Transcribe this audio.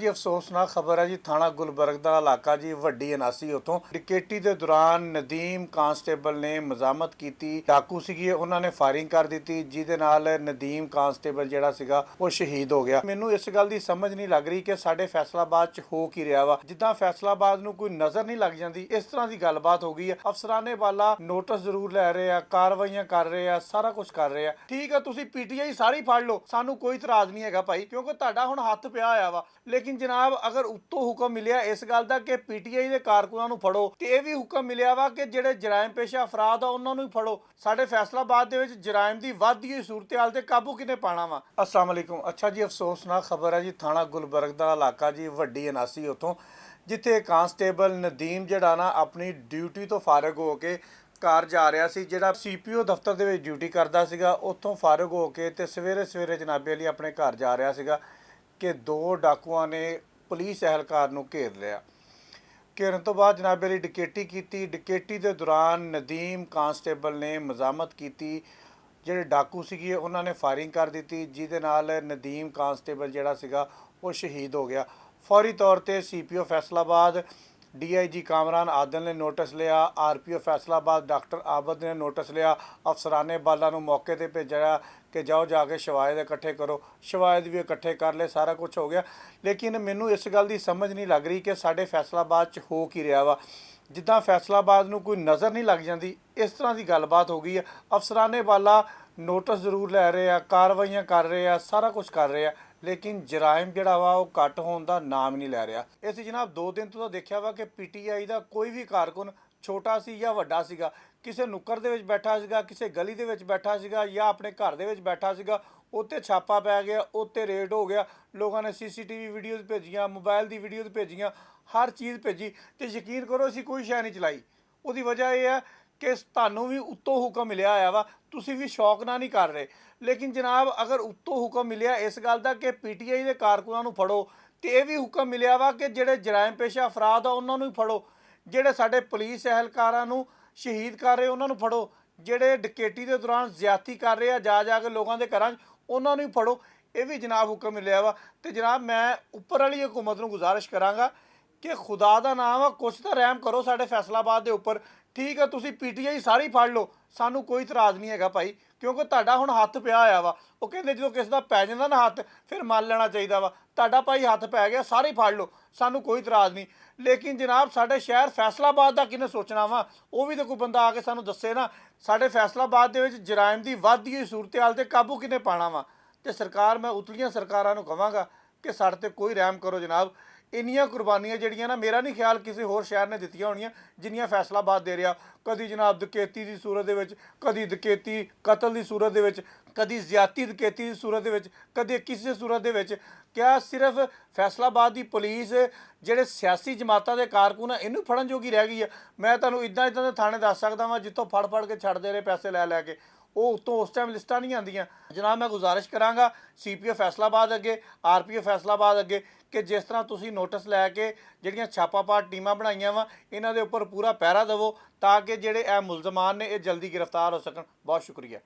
जी अफसोसनाक खबर है जी। थाना गुलबर्ग का इलाका जी वड्डी अनासी उतों डिकेटी के दौरान नदीम कांस्टेबल ने मजामत की। डाकू सीगे उन्होंने फायरिंग कर दी जिहदे नाल नदीम कांस्टेबल जिहड़ा सीगा वो शहीद हो गया। मैनू इस गल की समझ नहीं लग रही कि साडे फैसलाबाद च हो की रहा वा। जिद्दां फैसलाबाद नूं कोई नज़र नहीं लग जाती, इस तरह की गलबात हो गई है। अफसराने वाला नोटिस जरूर लै रहे हैं, कार्रवाइयां कर रहे हैं, सारा कुछ कर रहे हैं। ठीक है, तुसीं पीटीआई सारी फड़ लो, सानू कोई इतराज नहीं है भाई, क्योंकि तुहाडा हुण हत्थ पिया होया वा। लेकिन जनाब अगर उत्तों हुक्म मिलिया इस गल का कि पीटीआई के कारकुनां नूं फड़ो, तो यह भी हुक्म मिलिया वा कि जिहड़े जराइम पेशा अफराद आ उन्हां नूं फड़ो। साडे फैसलाबाद दे विच जराइम की वधदी हुई सूरत हाल ते काबू किने पाना वा। अस्सलाम वालेकुम। अच्छा जी, अफसोसनाक खबर है जी। थाना गुलबर्ग का इलाका जी वड्डी अनासी उतों जिथे कांस्टेबल नदीम जिहड़ा ना अपनी ड्यूटी तो फारग हो के घर जा रहा सी, जिहड़ा सीपीओ दफ्तर दे विच ड्यूटी करदा सीगा, उत्थों फारग हो के ते सवेरे सवेरे जनाबे अली अपने घर जा रहा सीगा कि दो डाकुआं ने पुलिस एहलकार नूं घेर लिया। घेरन तो बाद जनाबे अली डकैती की। डकैती के दौरान नदीम कांस्टेबल ने मजामत की। ਜਿਹੜੇ डाकू ਸੀਗੇ ਉਹਨਾਂ ਨੇ फायरिंग कर दी जिहदे नाल नदीम कांस्टेबल ਜਿਹੜਾ ਸੀਗਾ वो शहीद हो गया। फौरी तौर पर सीपीओ फैसलाबाद डीआईजी कामरान आदल ने नोटिस लिया। आरपीओ फैसलाबाद डॉक्टर आबद ने नोटिस लिया। अफसराने बाला नूं मौके पर भेजा कि जाओ जाके शवायद इकट्ठे करो। शवायद भी इकट्ठे कर ले, सारा कुछ हो गया। लेकिन मैनू इस गल की समझ नहीं लग रही कि साडे फैसलाबाद च हो की रहा वा। जिद्दां फैसलाबाद नूं कोई नज़र नहीं लग जाती, इस तरह की गलबात हो गई है। अफसराने वाला नोटिस जरूर लै रहे हैं, कार्रवाइयां कर रहे हैं, सारा कुछ कर रहे हैं, लेकिन जराइम जिहड़ा वा वो घट होने का नाम नहीं लै रहा। इस जनाब 2 दिन तो देखा वा कि पीटीआई का कोई भी कारकुन छोटा सी या वड्डा सीगा, किसी नुक्कड़ दे विच बैठा सीगा, किसी गली दे विच बैठा सीगा या अपने घर दे विच बैठा सीगा, उत्ते छापा पै गया, उत्ते रेड हो गया। लोगों ने सीसीटीवी वीडियोज़ भेजियां, मोबाइल की वीडियोज़ भेजियां, हर चीज़ भेजी, तो यकीन करो असीं कोई शै नहीं चलाई। उसकी वजह यह है कि तुहानूं भी उत्तों हुक्म मिलिया होया वा, तुसीं भी शौक नाल नहीं कर रहे। लेकिन जनाब अगर उत्तों हुक्म मिलिया इस गल का कि पीटीआई के कारकुनां नूं फड़ो, तो यह भी हुक्म मिलिया वा कि जिहड़े जराइम पेशा अफराद आ उन्हां नूं फड़ो। जिहड़े साडे पुलिस एहलकारां नूं शहीद कर रहे उन्हां नूं फड़ो। जिहड़े डकैती के दौरान ज्यादती कर रहे आ जा के लोगों के घरां उन्हां नूं फड़ो। ये भी जनाब हुक्म मिलिया वा। तो जनाब मैं उपर वाली हुकूमत नूं गुजारिश करांगा कि खुदा का नाम आ कुछ तो रहम करो साडे फैसलाबाद के उपर। ठीक है, तुसीं पीटीआई सारी फड़ लो, सानू कोई इतराज़ नहीं है भाई, क्योंकि तुहाडा हुण हत्थ पिया होया वा। वो कहंदे जो किसी का पै जांदा ना हत्थ फिर मान लेना चाहिए वा। तुहाडा भाई हत्थ पै गया, सारे फड़ लो, सानू कोई इतराज़ नहीं। लेकिन जनाब साडे शहर फैसलाबाद का किने सोचना वा, वो भी तो कोई बंदा आके सानू दस्से ना। साडे फैसलाबाद दे विच जराइम की वधदी हुई सूरत हाल ते काबू किने पाना वा। तो सरकार, मैं उतलियां सरकारां नूं कहांगा कि साडे ते कोई रहम करो जनाब। इन्नियां कुर्बानियां जिहड़ियां ना मेरा नहीं ख्याल किसी होर शहर ने दित्तियां होणियां जिन्नियां फैसलाबाद दे रहा। कदी जनाब डकैती की सूरत दे विच, कदी डकैती कतल की सूरत दे विच, कदी ज्यादती डकैती की सूरत दे विच, कदी किसी सूरत दे विच। क्या सिर्फ फैसलाबाद की पुलिस जिहड़े सियासी जमातां दे कारकुन आ इनू फड़न जोगी रह गई है? मैं तुहानूं इदां इदां दे थाणे दस सकदा वां जिੱਥੋਂ फड़ के छड्डदे रहे पैसे लै के, वो उत्तों उस टाइम लिस्टां नहीं आंदियां। जनाब मैं गुजारिश करांगा सीपीओ फैसलाबाद अगे, आरपीओ फैसलाबाद अगे कि जिस तरह तुसीं नोटिस लैके जिहड़ियां छापापाट टीमां बनाईयां वा इन्हां दे उपर पूरा पहरा देवो ताकि जिहड़े मुलजमान ने ये जल्दी गिरफ्तार हो सकन। बहुत शुक्रिया।